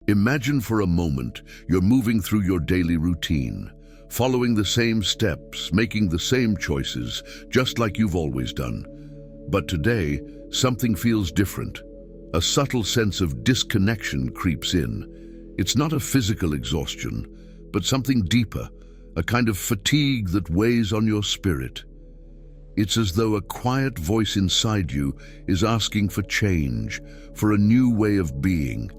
Imagine for a moment you're moving through your daily routine, following the same steps, making the same choices, just like you've always done. But today, something feels different. A subtle sense of disconnection creeps in. It's not a physical exhaustion, but something deeper, a kind of fatigue that weighs on your spirit. It's as though a quiet voice inside you is asking for change, for a new way of being.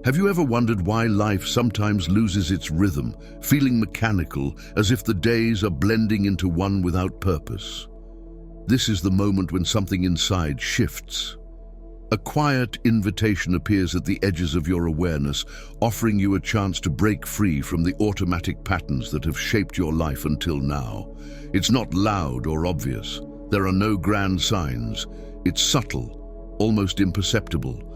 Have you ever wondered why life sometimes loses its rhythm, feeling mechanical, as if the days are blending into one without purpose? This is the moment when something inside shifts. A quiet invitation appears at the edges of your awareness, offering you a chance to break free from the automatic patterns that have shaped your life until now. It's not loud or obvious. There are no grand signs. It's subtle, almost imperceptible.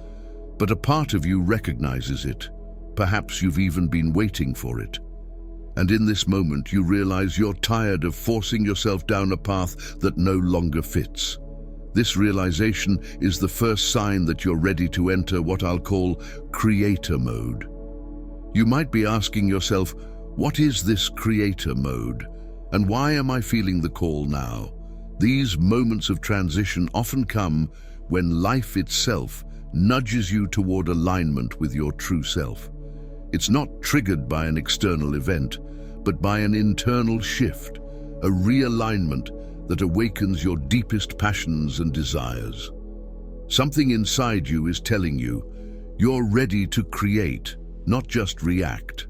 But a part of you recognizes it. Perhaps you've even been waiting for it. And in this moment, you realize you're tired of forcing yourself down a path that no longer fits. This realization is the first sign that you're ready to enter what I'll call creator mode. You might be asking yourself, what is this creator mode? And why am I feeling the call now? These moments of transition often come when life itself nudges you toward alignment with your true self. It's not triggered by an external event, but by an internal shift, a realignment that awakens your deepest passions and desires. Something inside you is telling you, you're ready to create, not just react.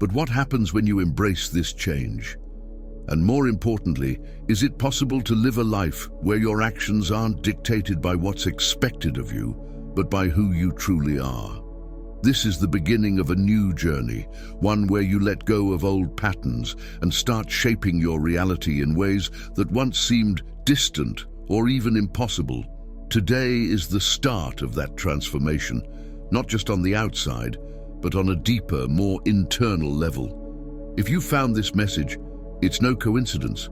But what happens when you embrace this change? And more importantly, is it possible to live a life where your actions aren't dictated by what's expected of you, but by who you truly are? This is the beginning of a new journey, one where you let go of old patterns and start shaping your reality in ways that once seemed distant or even impossible. Today is the start of that transformation, not just on the outside, but on a deeper, more internal level. If you found this message, it's no coincidence.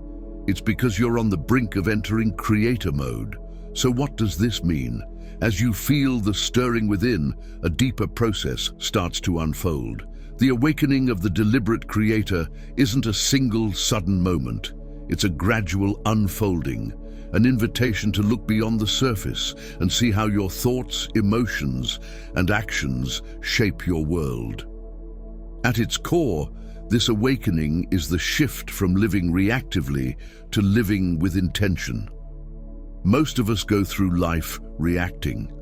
It's because you're on the brink of entering creator mode. So what does this mean? As you feel the stirring within, a deeper process starts to unfold. The awakening of the deliberate creator isn't a single, sudden moment. It's a gradual unfolding, an invitation to look beyond the surface and see how your thoughts, emotions, and actions shape your world. At its core, this awakening is the shift from living reactively to living with intention. Most of us go through life reacting.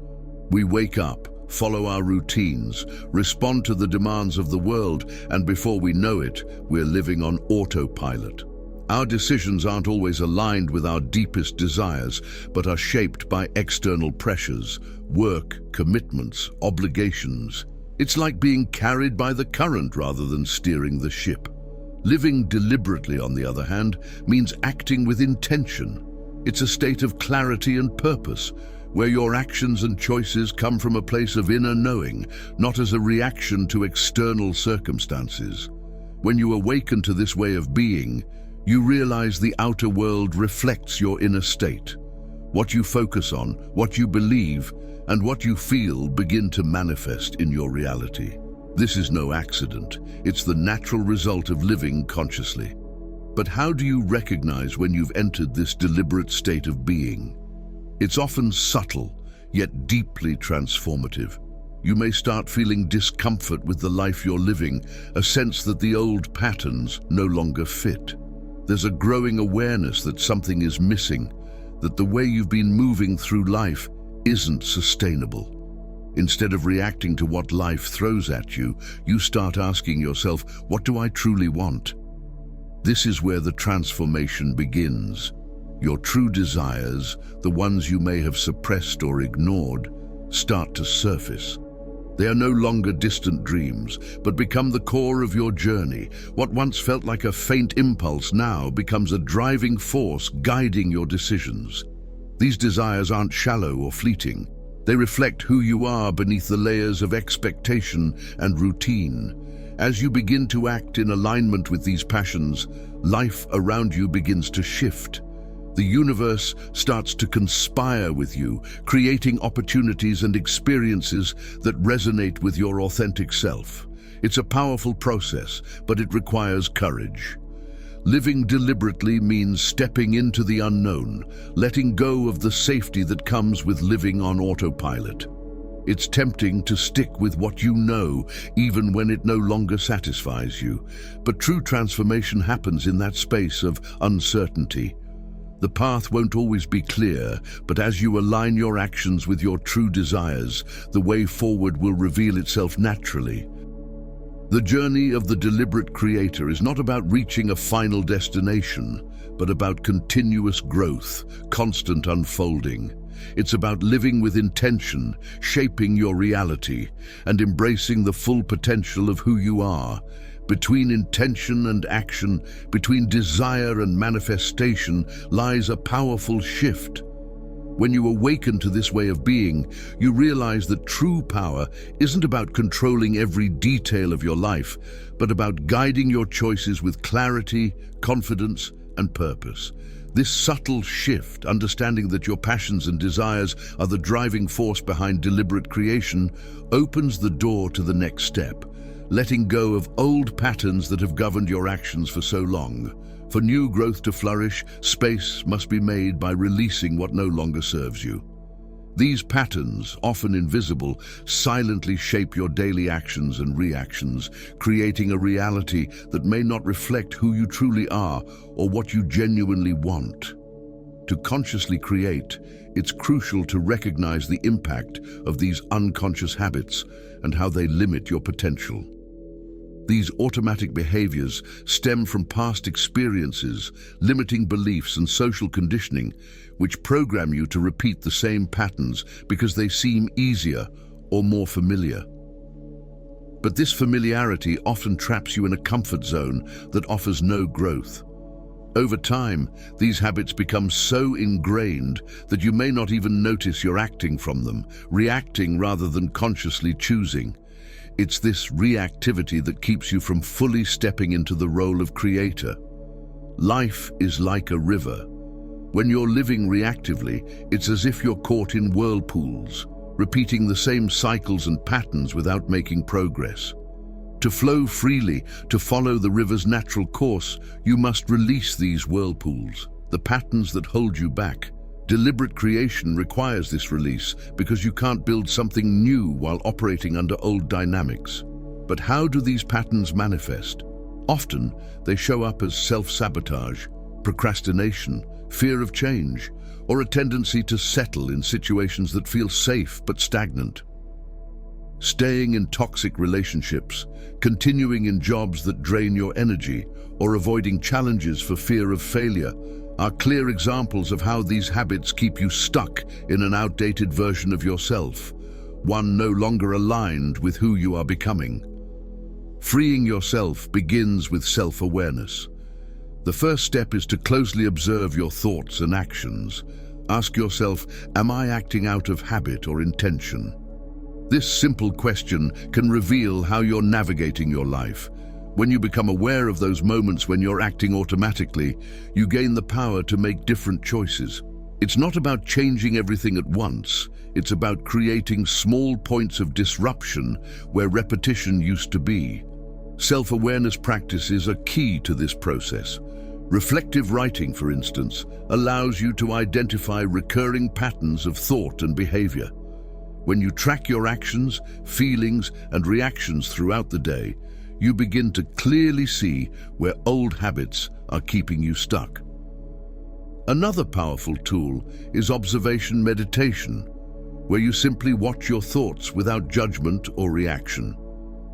We wake up, follow our routines, respond to the demands of the world, and before we know it, we're living on autopilot. Our decisions aren't always aligned with our deepest desires, but are shaped by external pressures, work, commitments, obligations. It's like being carried by the current rather than steering the ship. Living deliberately, on the other hand, means acting with intention. It's a state of clarity and purpose, where your actions and choices come from a place of inner knowing, not as a reaction to external circumstances. When you awaken to this way of being, you realize the outer world reflects your inner state. What you focus on, what you believe, and what you feel begin to manifest in your reality. This is no accident. It's the natural result of living consciously. But how do you recognize when you've entered this deliberate state of being? It's often subtle, yet deeply transformative. You may start feeling discomfort with the life you're living, a sense that the old patterns no longer fit. There's a growing awareness that something is missing, that the way you've been moving through life isn't sustainable. Instead of reacting to what life throws at you, you start asking yourself, what do I truly want? This is where the transformation begins. Your true desires, the ones you may have suppressed or ignored, start to surface. They are no longer distant dreams, but become the core of your journey. What once felt like a faint impulse now becomes a driving force guiding your decisions. These desires aren't shallow or fleeting. They reflect who you are beneath the layers of expectation and routine. As you begin to act in alignment with these passions, life around you begins to shift. The universe starts to conspire with you, creating opportunities and experiences that resonate with your authentic self. It's a powerful process, but it requires courage. Living deliberately means stepping into the unknown, letting go of the safety that comes with living on autopilot. It's tempting to stick with what you know, even when it no longer satisfies you. But true transformation happens in that space of uncertainty. The path won't always be clear, but as you align your actions with your true desires, the way forward will reveal itself naturally. The journey of the deliberate creator is not about reaching a final destination, but about continuous growth, constant unfolding. It's about living with intention, shaping your reality, and embracing the full potential of who you are. Between intention and action, between desire and manifestation, lies a powerful shift. When you awaken to this way of being, you realize that true power isn't about controlling every detail of your life, but about guiding your choices with clarity, confidence, and purpose. This subtle shift, understanding that your passions and desires are the driving force behind deliberate creation, opens the door to the next step, letting go of old patterns that have governed your actions for so long. For new growth to flourish, space must be made by releasing what no longer serves you. These patterns, often invisible, silently shape your daily actions and reactions, creating a reality that may not reflect who you truly are or what you genuinely want. To consciously create, it's crucial to recognize the impact of these unconscious habits and how they limit your potential. These automatic behaviors stem from past experiences, limiting beliefs and social conditioning, which program you to repeat the same patterns because they seem easier or more familiar. But this familiarity often traps you in a comfort zone that offers no growth. Over time, these habits become so ingrained that you may not even notice you're acting from them, reacting rather than consciously choosing. It's this reactivity that keeps you from fully stepping into the role of creator. Life is like a river. When you're living reactively, it's as if you're caught in whirlpools, repeating the same cycles and patterns without making progress. To flow freely, to follow the river's natural course, you must release these whirlpools, the patterns that hold you back. Deliberate creation requires this release because you can't build something new while operating under old dynamics. But how do these patterns manifest? Often, they show up as self-sabotage, procrastination, fear of change, or a tendency to settle in situations that feel safe but stagnant. Staying in toxic relationships, continuing in jobs that drain your energy, or avoiding challenges for fear of failure are clear examples of how these habits keep you stuck in an outdated version of yourself, one no longer aligned with who you are becoming. Freeing yourself begins with self-awareness. The first step is to closely observe your thoughts and actions. Ask yourself, am I acting out of habit or intention? This simple question can reveal how you're navigating your life. When you become aware of those moments when you're acting automatically, you gain the power to make different choices. It's not about changing everything at once. It's about creating small points of disruption where repetition used to be. Self-awareness practices are key to this process. Reflective writing, for instance, allows you to identify recurring patterns of thought and behavior. When you track your actions, feelings, and reactions throughout the day, you begin to clearly see where old habits are keeping you stuck. Another powerful tool is observation meditation, where you simply watch your thoughts without judgment or reaction.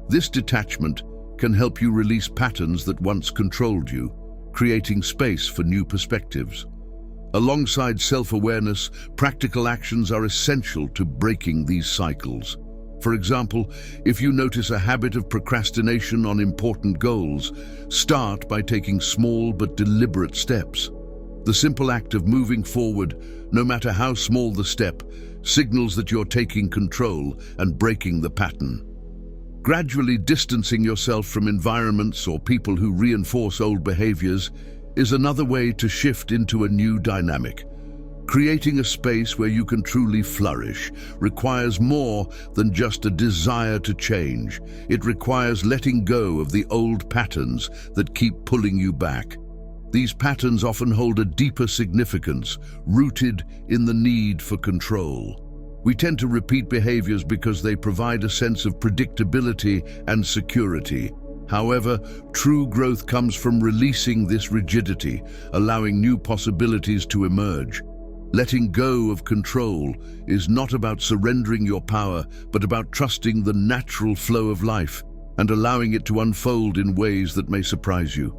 This detachment can help you release patterns that once controlled you, creating space for new perspectives. Alongside self-awareness, practical actions are essential to breaking these cycles. For example, if you notice a habit of procrastination on important goals, start by taking small but deliberate steps. The simple act of moving forward, no matter how small the step, signals that you're taking control and breaking the pattern. Gradually distancing yourself from environments or people who reinforce old behaviors is another way to shift into a new dynamic. Creating a space where you can truly flourish requires more than just a desire to change. It requires letting go of the old patterns that keep pulling you back. These patterns often hold a deeper significance, rooted in the need for control. We tend to repeat behaviors because they provide a sense of predictability and security. However, true growth comes from releasing this rigidity, allowing new possibilities to emerge. Letting go of control is not about surrendering your power, but about trusting the natural flow of life and allowing it to unfold in ways that may surprise you.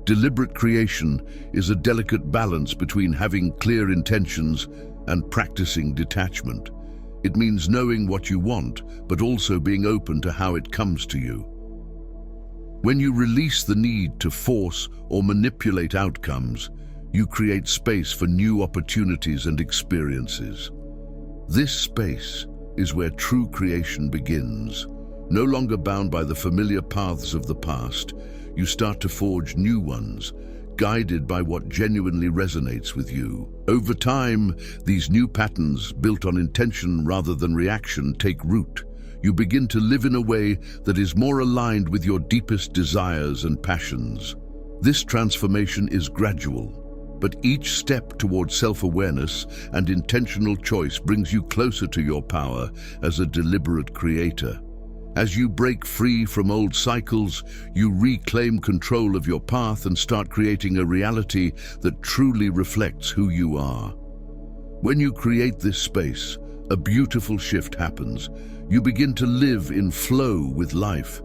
Deliberate creation is a delicate balance between having clear intentions and practicing detachment. It means knowing what you want, but also being open to how it comes to you. When you release the need to force or manipulate outcomes, you create space for new opportunities and experiences. This space is where true creation begins. No longer bound by the familiar paths of the past, you start to forge new ones, guided by what genuinely resonates with you. Over time, these new patterns, built on intention rather than reaction, take root. You begin to live in a way that is more aligned with your deepest desires and passions. This transformation is gradual, but each step towards self-awareness and intentional choice brings you closer to your power as a deliberate creator. As you break free from old cycles, you reclaim control of your path and start creating a reality that truly reflects who you are. When you create this space, a beautiful shift happens. You begin to live in flow with life.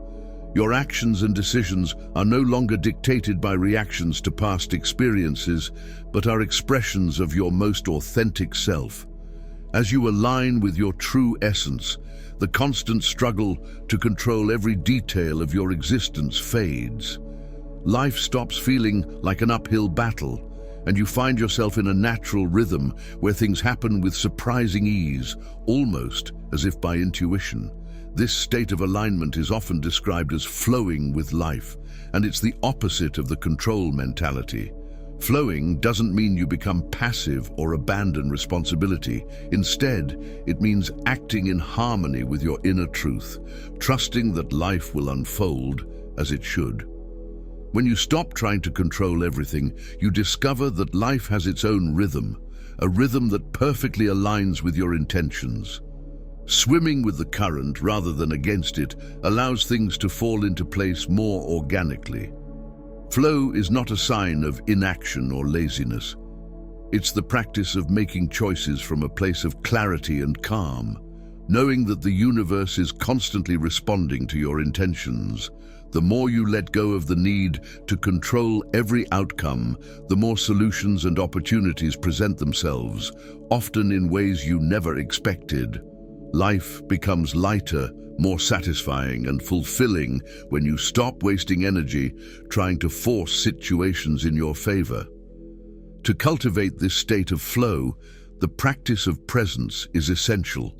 Your actions and decisions are no longer dictated by reactions to past experiences, but are expressions of your most authentic self. As you align with your true essence, the constant struggle to control every detail of your existence fades. Life stops feeling like an uphill battle, and you find yourself in a natural rhythm where things happen with surprising ease, almost as if by intuition. This state of alignment is often described as flowing with life, and it's the opposite of the control mentality. Flowing doesn't mean you become passive or abandon responsibility. Instead, it means acting in harmony with your inner truth, trusting that life will unfold as it should. When you stop trying to control everything, you discover that life has its own rhythm, a rhythm that perfectly aligns with your intentions. Swimming with the current rather than against it allows things to fall into place more organically. Flow is not a sign of inaction or laziness. It's the practice of making choices from a place of clarity and calm, knowing that the universe is constantly responding to your intentions. The more you let go of the need to control every outcome, the more solutions and opportunities present themselves, often in ways you never expected. Life becomes lighter, more satisfying and fulfilling when you stop wasting energy trying to force situations in your favor. To cultivate this state of flow, the practice of presence is essential.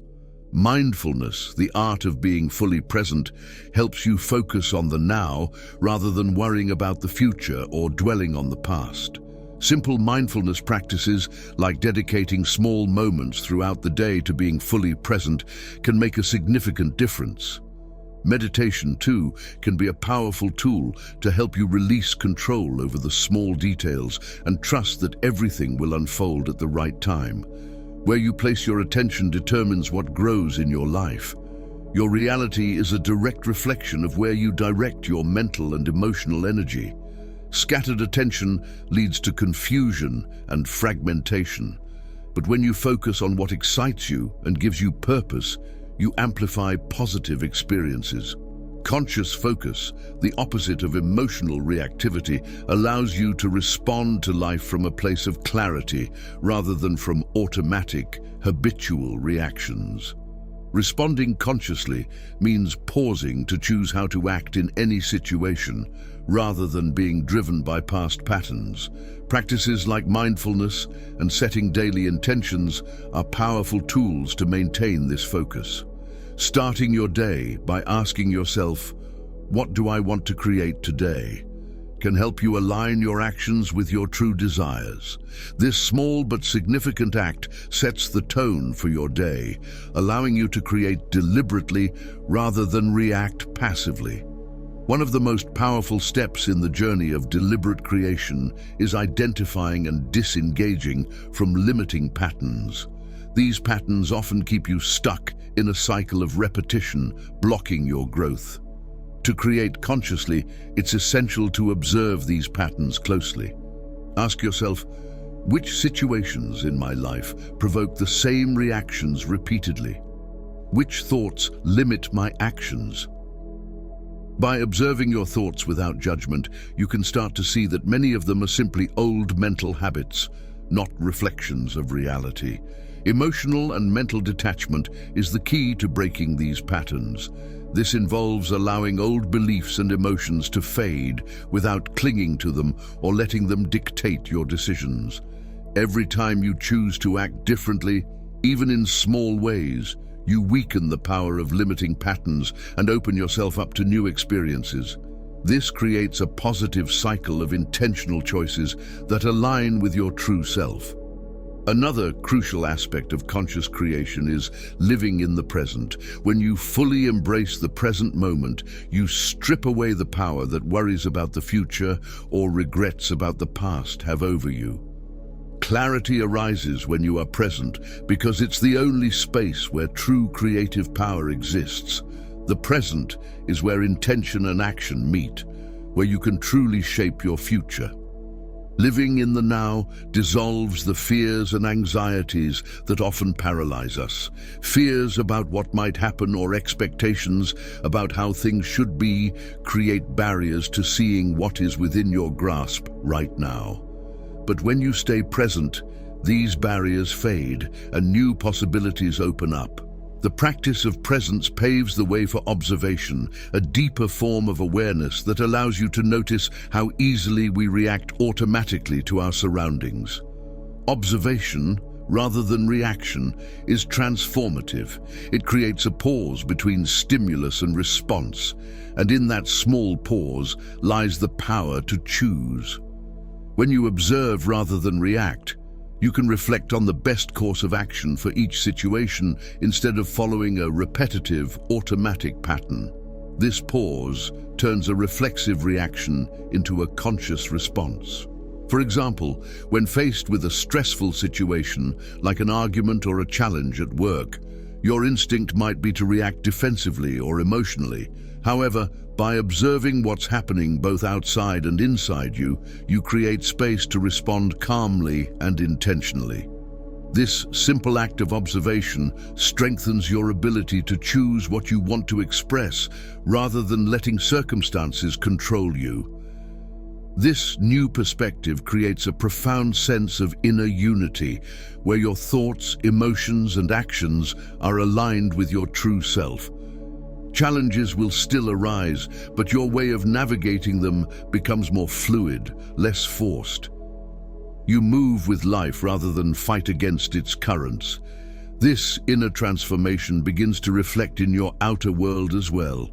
Mindfulness, the art of being fully present, helps you focus on the now rather than worrying about the future or dwelling on the past. Simple mindfulness practices, like dedicating small moments throughout the day to being fully present, can make a significant difference. Meditation, too, can be a powerful tool to help you release control over the small details and trust that everything will unfold at the right time. Where you place your attention determines what grows in your life. Your reality is a direct reflection of where you direct your mental and emotional energy. Scattered attention leads to confusion and fragmentation. But when you focus on what excites you and gives you purpose, you amplify positive experiences. Conscious focus, the opposite of emotional reactivity, allows you to respond to life from a place of clarity rather than from automatic, habitual reactions. Responding consciously means pausing to choose how to act in any situation, rather than being driven by past patterns. Practices like mindfulness and setting daily intentions are powerful tools to maintain this focus. Starting your day by asking yourself, what do I want to create today, can help you align your actions with your true desires. This small but significant act sets the tone for your day, allowing you to create deliberately rather than react passively. One of the most powerful steps in the journey of deliberate creation is identifying and disengaging from limiting patterns. These patterns often keep you stuck in a cycle of repetition, blocking your growth. To create consciously, it's essential to observe these patterns closely. Ask yourself, which situations in my life provoke the same reactions repeatedly? Which thoughts limit my actions? By observing your thoughts without judgment, you can start to see that many of them are simply old mental habits, not reflections of reality. Emotional and mental detachment is the key to breaking these patterns. This involves allowing old beliefs and emotions to fade without clinging to them or letting them dictate your decisions. Every time you choose to act differently, even in small ways, you weaken the power of limiting patterns and open yourself up to new experiences. This creates a positive cycle of intentional choices that align with your true self. Another crucial aspect of conscious creation is living in the present. When you fully embrace the present moment, you strip away the power that worries about the future or regrets about the past have over you. Clarity arises when you are present because it's the only space where true creative power exists. The present is where intention and action meet, where you can truly shape your future. Living in the now dissolves the fears and anxieties that often paralyze us. Fears about what might happen or expectations about how things should be create barriers to seeing what is within your grasp right now. But when you stay present, these barriers fade and new possibilities open up. The practice of presence paves the way for observation, a deeper form of awareness that allows you to notice how easily we react automatically to our surroundings. Observation, rather than reaction, is transformative. It creates a pause between stimulus and response, and in that small pause lies the power to choose. When you observe rather than react, you can reflect on the best course of action for each situation instead of following a repetitive, automatic pattern. This pause turns a reflexive reaction into a conscious response. For example, when faced with a stressful situation, like an argument or a challenge at work, your instinct might be to react defensively or emotionally. However, by observing what's happening both outside and inside you, you create space to respond calmly and intentionally. This simple act of observation strengthens your ability to choose what you want to express rather than letting circumstances control you. This new perspective creates a profound sense of inner unity, where your thoughts, emotions, and actions are aligned with your true self. Challenges will still arise, but your way of navigating them becomes more fluid, less forced. You move with life rather than fight against its currents. This inner transformation begins to reflect in your outer world as well.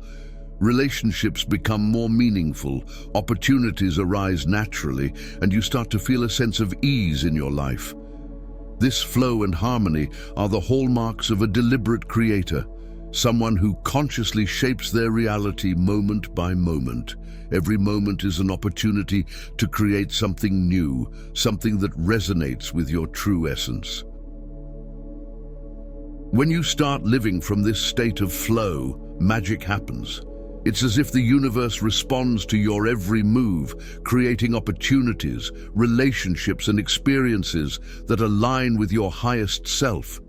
Relationships become more meaningful, opportunities arise naturally, and you start to feel a sense of ease in your life. This flow and harmony are the hallmarks of a deliberate creator, someone who consciously shapes their reality moment by moment. Every moment is an opportunity to create something new, something that resonates with your true essence. When you start living from this state of flow, magic happens. It's as if the universe responds to your every move, creating opportunities, relationships, and experiences that align with your highest self.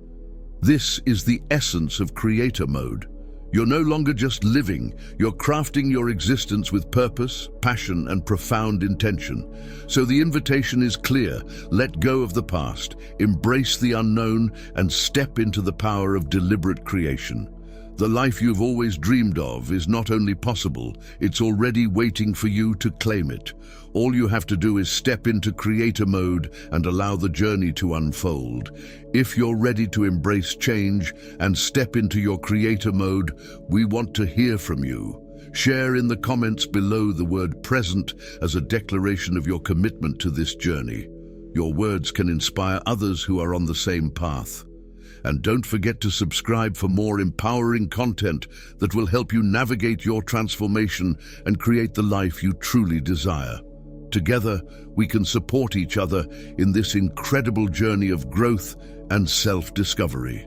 This is the essence of creator mode. You're no longer just living, you're crafting your existence with purpose, passion, and profound intention. So the invitation is clear: let go of the past, embrace the unknown, and step into the power of deliberate creation. The life you've always dreamed of is not only possible, it's already waiting for you to claim it. All you have to do is step into creator mode and allow the journey to unfold. If you're ready to embrace change and step into your creator mode, we want to hear from you. Share in the comments below the word present as a declaration of your commitment to this journey. Your words can inspire others who are on the same path. And don't forget to subscribe for more empowering content that will help you navigate your transformation and create the life you truly desire. Together, we can support each other in this incredible journey of growth and self-discovery.